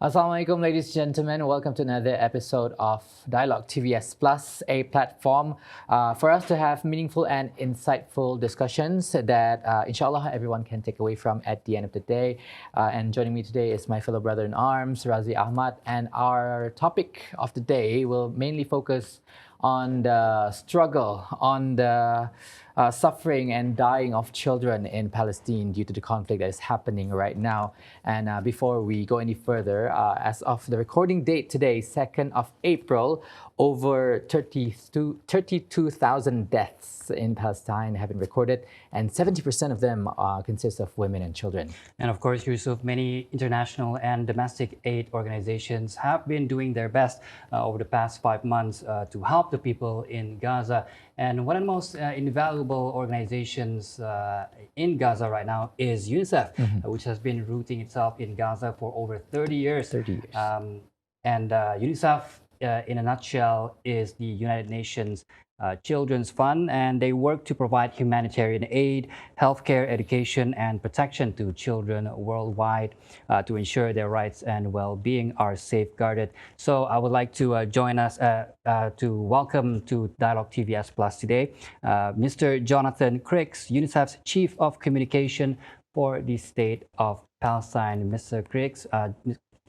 Assalamualaikum, ladies and gentlemen. Welcome to another episode of Dialog TVS Plus, a platform for us to have meaningful and insightful discussions that, inshallah, everyone can take away from at the end of the day. And joining me today is my fellow brother in arms, Razi Ahmad. And our topic of the day will mainly focus on the struggle, on the suffering and dying of children in Palestine due to the conflict that is happening right now. And before we go any further, as of the recording date today, 2nd of April, over 32,000 deaths in Palestine have been recorded, and 70% of them consist of women and children. And of course, Yusuf, many international and domestic aid organizations have been doing their best over the past 5 months to help the people in Gaza. And one of the most invaluable organizations in Gaza right now is UNICEF, which has been rooting itself in Gaza for over 30 years. UNICEF, in a nutshell, is the United Nations Children's Fund, and they work to provide humanitarian aid, healthcare, education, and protection to children worldwide to ensure their rights and well-being are safeguarded. So I would like to join us to welcome to Dialog TVS Plus today, Mr. Jonathan Crickx, UNICEF's Chief of Communication for the State of Palestine. Mr. Crickx,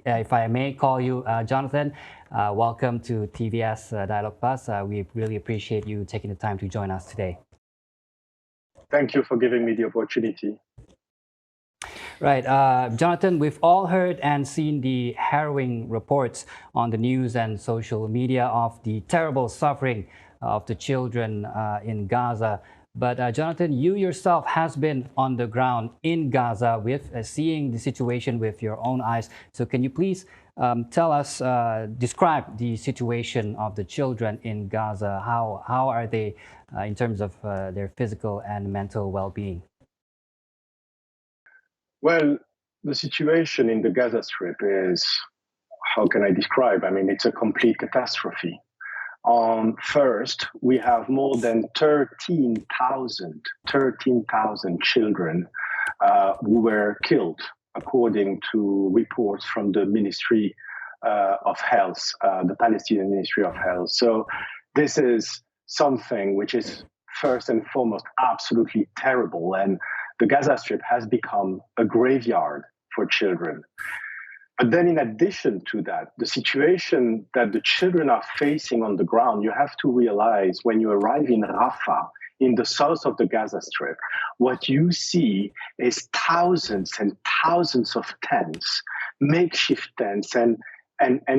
if I may call you Jonathan, welcome to TVS Dialog Plus. We really appreciate you taking the time to join us today. Thank you for giving me the opportunity. Right. Jonathan, we've all heard and seen the harrowing reports on the news and social media of the terrible suffering of the children in Gaza. But Jonathan, you yourself has been on the ground in Gaza with seeing the situation with your own eyes. So can you please tell us, describe the situation of the children in Gaza? How are they in terms of their physical and mental well-being? Well, the situation in the Gaza Strip is, how can I describe? I mean, it's a complete catastrophe. First, we have more than 13,000 children who were killed, according to reports from the Ministry of Health, the Palestinian Ministry of Health. So this is something which is first and foremost absolutely terrible, and the Gaza Strip has become a graveyard for children. But then in addition to that, the situation that the children are facing on the ground, you have to realize when you arrive in Rafah, in the south of the Gaza Strip, what you see is thousands and thousands of tents, makeshift tents and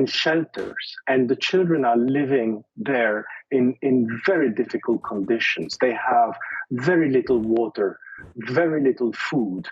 shelters. And the children are living there in very difficult conditions. They have very little water, very little food,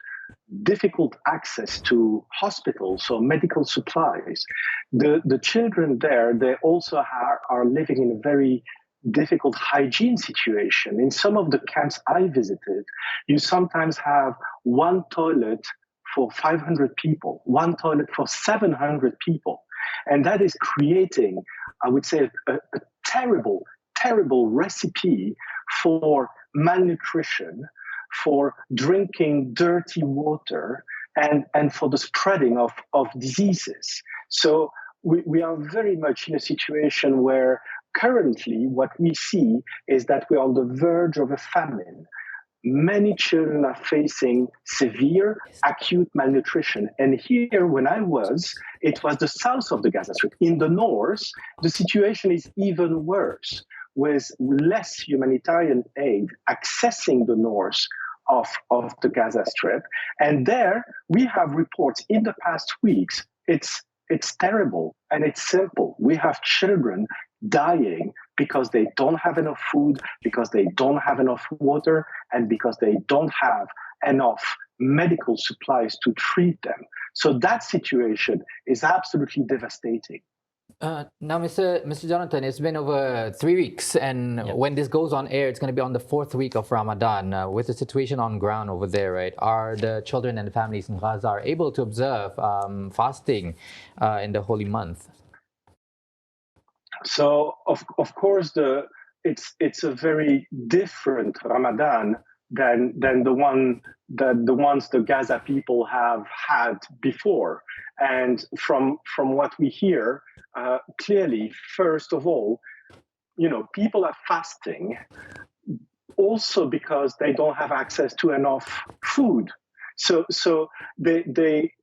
difficult access to hospitals or medical supplies. The children there, they also are living in a very difficult hygiene situation. In some of the camps I visited, you sometimes have one toilet for 500 people, one toilet for 700 people. And that is creating, I would say, a terrible, terrible recipe for malnutrition, for drinking dirty water, and for the spreading of diseases. So we are very much in a situation where currently what we see is that we are on the verge of a famine. Many children are facing severe acute malnutrition. And here, when I was, it was the south of the Gaza Strip. In the north, the situation is even worse, with less humanitarian aid accessing the north of the Gaza Strip. And there, we have reports in the past weeks. It's terrible and it's simple. We have children dying because they don't have enough food, because they don't have enough water, and because they don't have enough medical supplies to treat them. So that situation is absolutely devastating. Now, Mr. Jonathan, it's been over 3 weeks, and when this goes on air, it's going to be on the 4th week of Ramadan. With the situation on ground over there, right, are the children and the families in Gaza are able to observe fasting in the holy month? So, of course, it's a very different Ramadan than the ones the Gaza people have had before. And from what we hear, clearly, first of all, people are fasting also because they don't have access to enough food. So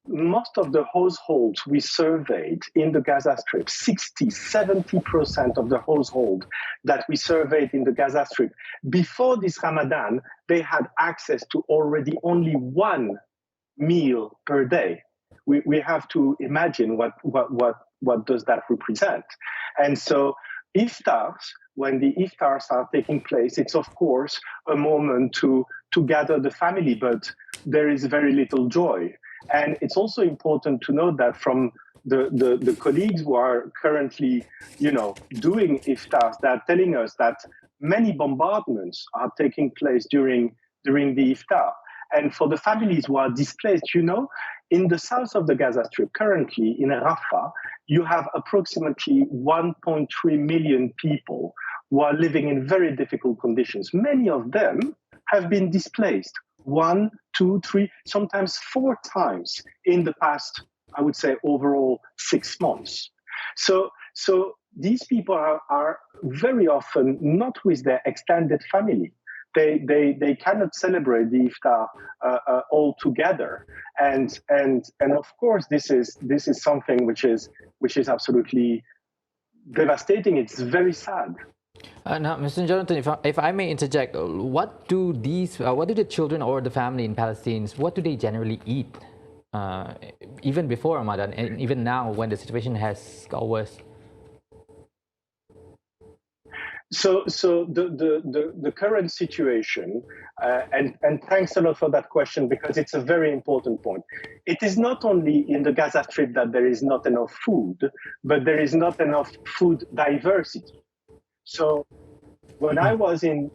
most of the households we surveyed in the Gaza Strip, 70% of the households that we surveyed in the Gaza Strip, before this Ramadan, they had access to already only one meal per day. We have to imagine what does that represent. And so iftars, when the iftars are taking place, it's of course a moment to gather the family, but there is very little joy. And it's also important to note that from the colleagues who are currently, doing iftars, they're telling us that many bombardments are taking place during the iftar. And for the families who are displaced, in the south of the Gaza Strip, currently in Rafah, you have approximately 1.3 million people who are living in very difficult conditions. Many of them have been displaced 1, 2, 3, sometimes 4 times in the past, I would say, overall 6 months. So these people are very often not with their extended family. They cannot celebrate the iftar all together, and of course this is something which is absolutely devastating. It's very sad. Now, Mr. Jonathan, if I may interject, what do the children or the family in Palestine, what do they generally eat, even before Ramadan and even now when the situation has got worse? So the current situation, and thanks a lot for that question, because it's a very important point. It is not only in the Gaza Strip that there is not enough food, but there is not enough food diversity. So when I was in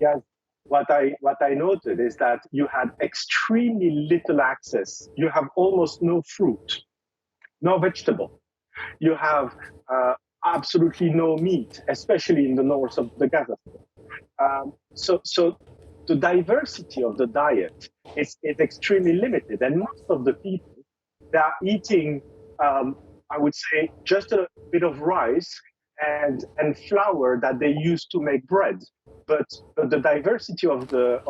Gaza, what I noted is that you had extremely little access. You have almost no fruit, no vegetable. You have absolutely no meat, especially in the north of the Gaza Strip. So the diversity of the diet is extremely limited, and most of the people, they are eating, I would say, just a bit of rice and flour that they use to make bread. But the diversity of the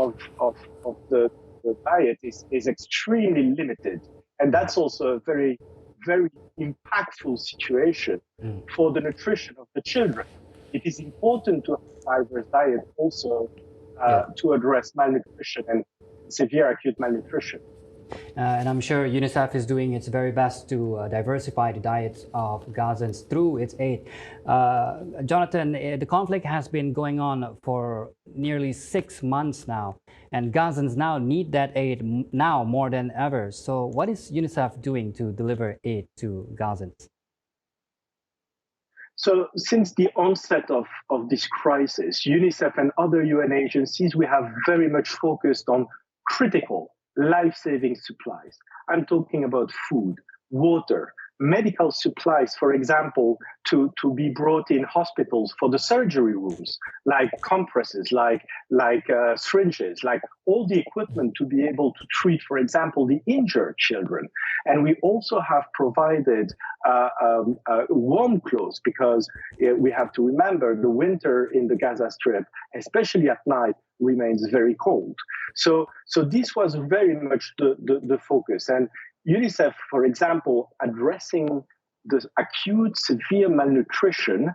diet is extremely limited, and that's also a very, very impactful situation for the nutrition of the children. It is important to have a diverse diet also to address malnutrition and severe acute malnutrition. And I'm sure UNICEF is doing its very best to diversify the diets of Gazans through its aid. Jonathan, the conflict has been going on for nearly 6 months now, and Gazans now need that aid now more than ever. So what is UNICEF doing to deliver aid to Gazans? So since the onset of this crisis, UNICEF and other UN agencies, we have very much focused on critical life-saving supplies. I'm talking about food, water, medical supplies, for example, to be brought in hospitals for the surgery rooms, like compresses, like syringes, like all the equipment to be able to treat, for example, the injured children. And we also have provided warm clothes, because we have to remember the winter in the Gaza Strip, especially at night, remains very cold. So this was very much the focus. And UNICEF, for example, addressing the acute severe malnutrition,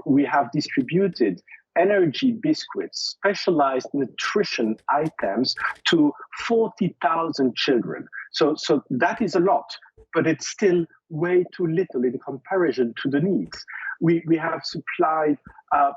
we have distributed energy biscuits, specialized nutrition items to 40,000 children. So that is a lot, but it's still way too little in comparison to the needs. We have supplied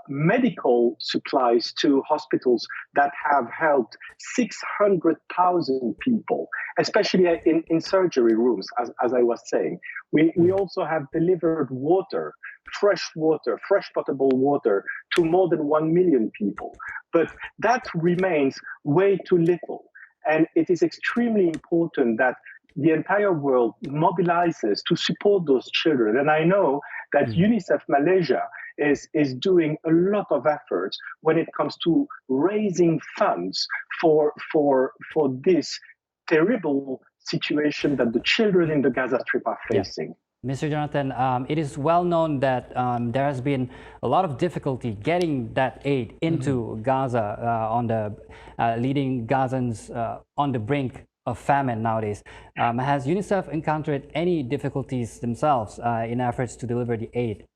medical supplies to hospitals that have helped 600,000 people, especially in surgery rooms, as I was saying. We also have delivered water, fresh potable water to more than 1 million people. But that remains way too little. And it is extremely important that the entire world mobilizes to support those children. And I know that UNICEF Malaysia is doing a lot of efforts when it comes to raising funds for this terrible situation that the children in the Gaza Strip are facing. Mr. Jonathan, it is well known that there has been a lot of difficulty getting that aid into Gaza, leading Gazans on the brink of famine nowadays. Has UNICEF encountered any difficulties themselves in efforts to deliver the aid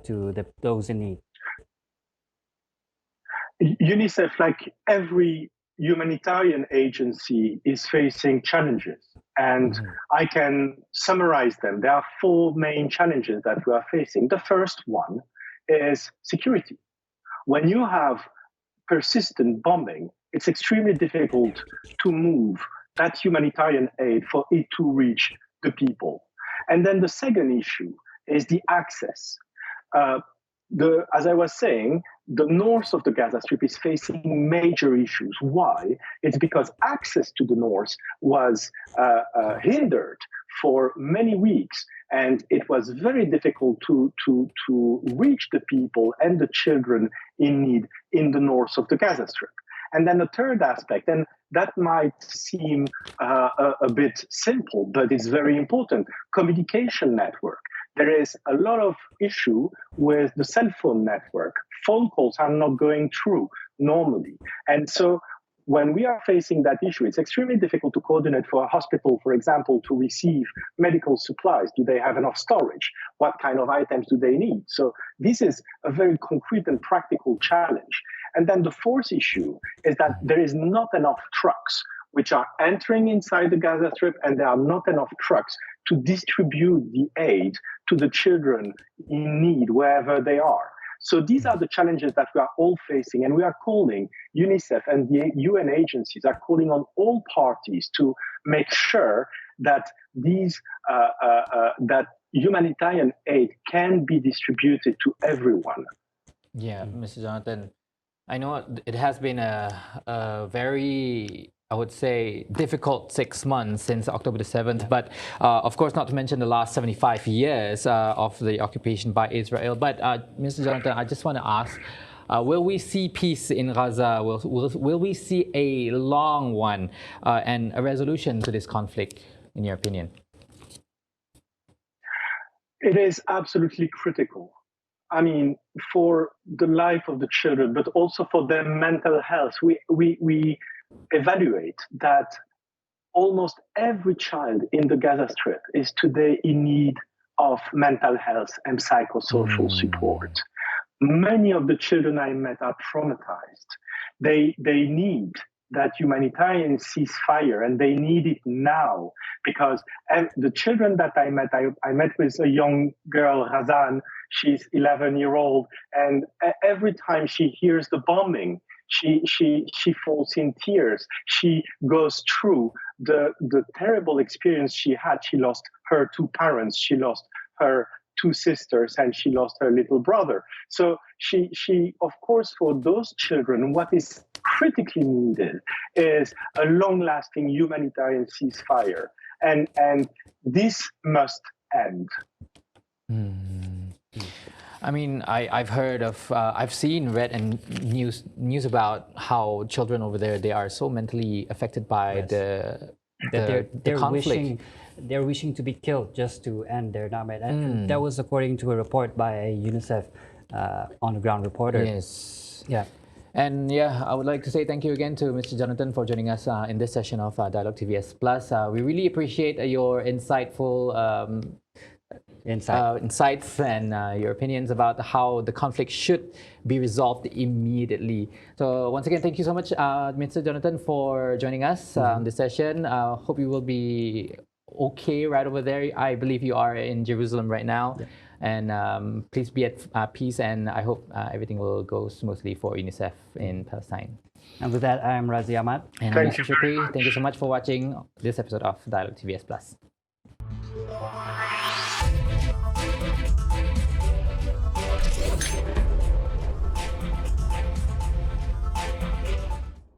to those in need? UNICEF, like every humanitarian agency, is facing challenges. And I can summarize them. There are four main challenges that we are facing. The first one is security. When you have persistent bombing, it's extremely difficult to move that humanitarian aid for it to reach the people. And then the second issue is the access. As I was saying, the north of the Gaza Strip is facing major issues. Why? It's because access to the north was hindered for many weeks, and it was very difficult to reach the people and the children in need in the north of the Gaza Strip. And then the third aspect, and that might seem a bit simple, but it's very important, communication network. There is a lot of issue with the cell phone network. Phone calls are not going through normally. And so when we are facing that issue, it's extremely difficult to coordinate for a hospital, for example, to receive medical supplies. Do they have enough storage? What kind of items do they need? So this is a very concrete and practical challenge. And then the fourth issue is that there is not enough trucks which are entering inside the Gaza Strip, and there are not enough trucks to distribute the aid to the children in need wherever they are. So these are the challenges that we are all facing, and we are calling UNICEF and the UN agencies are calling on all parties to make sure that that humanitarian aid can be distributed to everyone. Yeah, Mr. Jonathan, I know it has been a very, I would say, difficult 6 months since October the 7th, but of course, not to mention the last 75 years of the occupation by Israel. But Mr. Jonathan, I just want to ask, will we see peace in Gaza? Will we see a long one and a resolution to this conflict, in your opinion? It is absolutely critical. I mean, for the life of the children, but also for their mental health. We evaluate that almost every child in the Gaza Strip is today in need of mental health and psychosocial support. Many of the children I met are traumatized. They need that humanitarian ceasefire, and they need it now, because the children that I met with a young girl, Razan. She's 11-year-old, and every time she hears the bombing, she falls in tears. She goes through the terrible experience she had. She lost her two parents, she lost her two sisters, and she lost her little brother. So she of course, for those children, what is critically needed is a long-lasting humanitarian ceasefire, and this must end. I mean, I've heard of, I've seen, read and news about how children over there, they are so mentally affected by the conflict. They're wishing to be killed just to end their nightmare. And that was according to a report by a UNICEF on-the-ground reporter. Yes. Yeah. And yeah, I would like to say thank you again to Mr. Jonathan for joining us in this session of Dialog TVS Plus. We really appreciate your insightful insights and your opinions about how the conflict should be resolved immediately. So once again, thank you so much, Mr. Jonathan, for joining us on this session. Hope you will be okay right over there. I believe you are in Jerusalem right now. Yeah. And please be at peace, and I hope everything will go smoothly for UNICEF in Palestine. And with that, I am Razi Ahmad. And I'm Mr. Shukri. Thank you so much for watching this episode of Dialog TVS Plus.